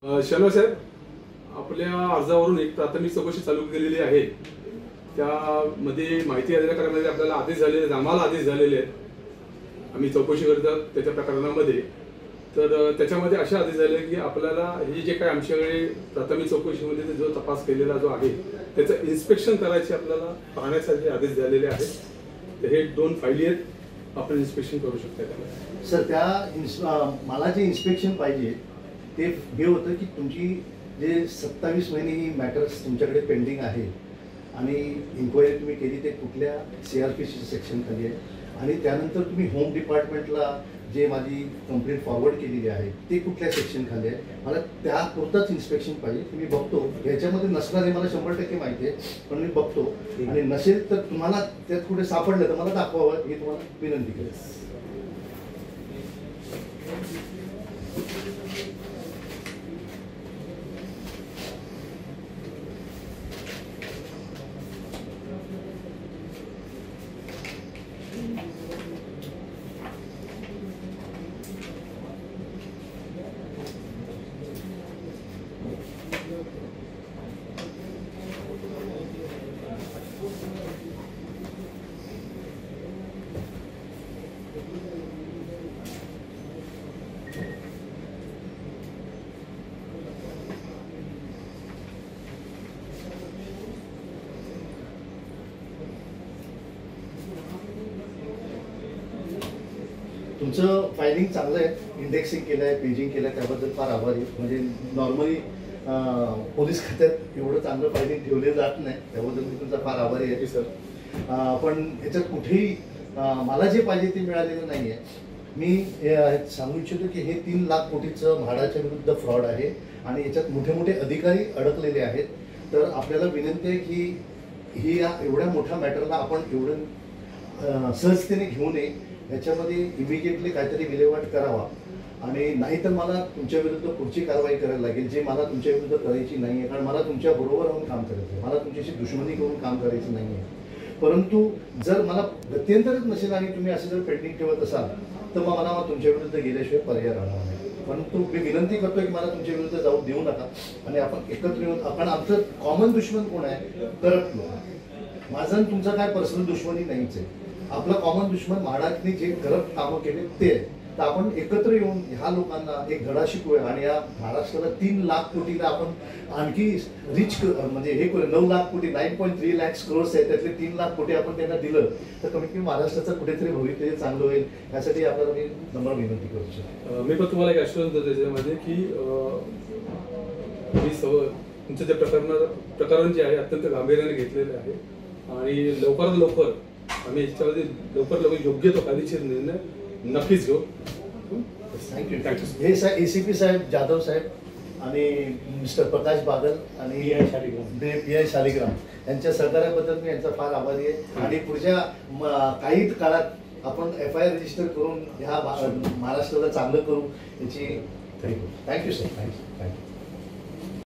शर्मा साहेब, आपल्या अर्जावरून एक प्राथमिक चौकशी चालू केलेली आहे। त्यामध्ये माहिती अधिकारामध्ये आपल्याला आदेश झालेले आहेत, आम्हाला आदेश झालेले आहेत। आम्ही चौकशी करतात त्याच्या प्रकरणामध्ये। तर त्याच्यामध्ये असे आदेश झाले की आपल्याला हे जे काय आमच्याकडे प्राथमिक चौकशीमध्ये जो तपास केलेला जो आहे त्याचं इन्स्पेक्शन करायचे आपल्याला पाहण्यासाठी आदेश झालेले आहेत। तर हे 2 फायली आहेत, आपण इन्स्पेक्शन करू शकता त्यामध्ये। सर, त्या मला जे इन्स्पेक्शन पाहिजे ते हे होतं की तुमची जे 27 महिने ही मॅटर्स तुमच्याकडे पेंडिंग आहे आणि इन्क्वायरी तुम्ही केली ते कुठल्या CRPC सेक्शन खाली आहे आणि त्यानंतर तुम्ही होम डिपार्टमेंटला जे माझी कंप्लेंट फॉरवर्ड केलेली आहे ते कुठल्या सेक्शन खाली आहे, मला त्यापुरतंच इन्स्पेक्शन पाहिजे। तुम्ही बघतो ह्याच्यामध्ये नसणार हे मला 100% माहिती आहे, पण मी बघतो आणि नसेल तर तुम्हाला त्यात कुठे सापडलं तर मला दाखवावं हे तुम्हाला विनंती करेन। तुमचं फायलिंग चांगलं आहे, इंडेक्सिंग केलं आहे, पेजिंग केलं आहे, त्याबद्दल फार आभारी। म्हणजे नॉर्मली पोलीस खात्यात एवढं चांगलं फायलिंग ठेवले जात नाही, त्याबद्दल मी तुमचा फार आभारी आहे सर। पण याच्यात कुठेही मला जे पाहिजे ते मिळालेलं नाही आहे। मी सांगू इच्छितो की हे 3 लाख कोटीचं म्हाडाच्या विरुद्ध फ्रॉड आहे आणि याच्यात मोठे मोठे अधिकारी अडकलेले आहेत। तर आपल्याला विनंती आहे की ही एवढ्या मोठ्या मॅटरला आपण एवढं सहजतेने घेऊ नये, याच्यामध्ये इमिजिएटली काहीतरी विल्हेवाट करावा आणि नाहीतर मला तुमच्या विरुद्ध पुढची कारवाई करायला लागेल, जे मला तुमच्या विरुद्ध करायची नाही आहे। कारण मला तुमच्या बरोबर राहून काम करायचं आहे, मला तुमच्याशी दुश्मनी करून काम करायचं नाही आहे। परंतु जर मला गत्यंतरच नसेल आणि तुम्ही असे जर पेंडिंग ठेवत असाल तर मग मला तुमच्या विरुद्ध गेल्याशिवाय पर्याय राहणार नाही। परंतु मी विनंती करतोय की मला तुमच्या विरुद्ध जाऊ देऊ नका आणि आपण एकत्र येऊन आपण आमचं कॉमन दुश्मन कोण आहे? करप्ट लोक। माझं तुमचं काय पर्सनल दुश्मनी नाहीच आहे, आपलं कॉमन दुश्मन म्हाडातनी जे करप्ट कामं केले ते। तर आपण एकत्र येऊन ह्या लोकांना एक धडा शिकूया आणि या महाराष्ट्राला 3 लाख कोटीला आपण आणखी रिच म्हणजे हे करू। 9 लाख कोटी 9.3 लाख करोड्स आहेत, त्यातले 3 लाख कोटी आपण त्यांना दिलं तर कमीत कमी महाराष्ट्राचं कुठेतरी भवितव्य चांगलं होईल। यासाठी आपल्याला मी नम्र विनंती करू शकतो। मी पण तुम्हाला एक आश्वासन देतो त्याच्यामध्ये की मी तुमचं जे प्रकरण जे आहे अत्यंत गांभीर्याने घेतलेलं आहे आणि लवकरात लवकर आम्ही याच्यामध्ये लवकर योग्य तो कायदेशीर निर्णय नक्कीच घेऊ। थँक्यू। हे साहेब ACP साहेब जाधव साहेब आणि मिस्टर प्रकाश बागल आणि PI शालिग्राम यांच्या सहकार्याबद्दल मी यांचा फार आभारी आहे आणि पुढच्या काही काळात आपण FIR रजिस्टर करून ह्या महाराष्ट्राला चांगलं करू याची थँक्यू सर। थँक्यू।